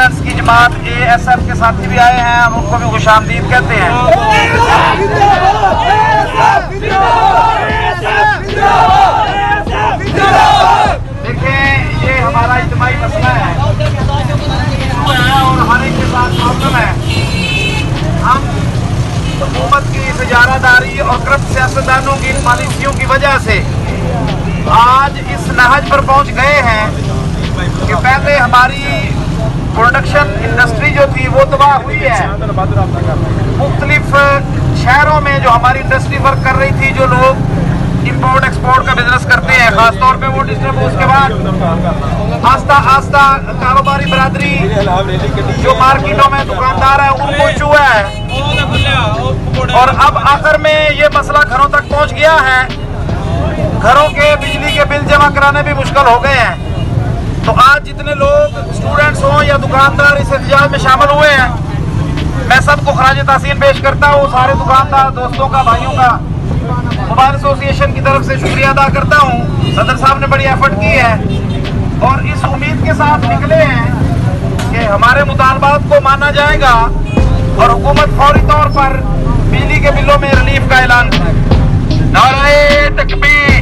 Students की जमात ASF के साथी भी आए हैं, हम उनको भी खुशामदीद कहते हैं। देखें, ये हमारा इज्तिमाई मसला है और हर एक के साथ प्रॉब्लम है। हम हुकूमत की इजारादारी और करप्ट सियासतदानों की पॉलिसियों की वजह से आज इस नहज पर पहुंच गए हैं कि पहले हमारी प्रोडक्शन इंडस्ट्री जो थी वो तबाह हुई है। मुख्तलिफ शहरों में जो हमारी इंडस्ट्री वर्क कर रही थी, जो लोग इंपोर्ट एक्सपोर्ट का बिजनेस करते हैं, खासतौर पे वो डिस्टर्ब, उसके बाद आस्ता आस्ता कारोबारी बरादरी जो मार्केटों में दुकानदार है उनको इशू है और अब आखिर में ये मसला घरों तक पहुंच गया है। घरों के बिजली के बिल जमा कराने भी मुश्किल हो गए हैं। तो आज जितने लोग स्टूडेंट्स हों या दुकानदार इस एहतजाज में शामिल हुए हैं, मैं सबको खराज तहसीन पेश करता हूँ। सारे दुकानदार दोस्तों का, भाइयों का मोबाइल एसोसिएशन की तरफ से शुक्रिया अदा करता हूँ। सदर साहब ने बड़ी एफर्ट की है और इस उम्मीद के साथ निकले हैं कि हमारे मुतालबात को माना जाएगा और हुकूमत फौरी तौर पर बिजली के बिलों में रिलीफ का ऐलान करेगी। नारे तकबीर।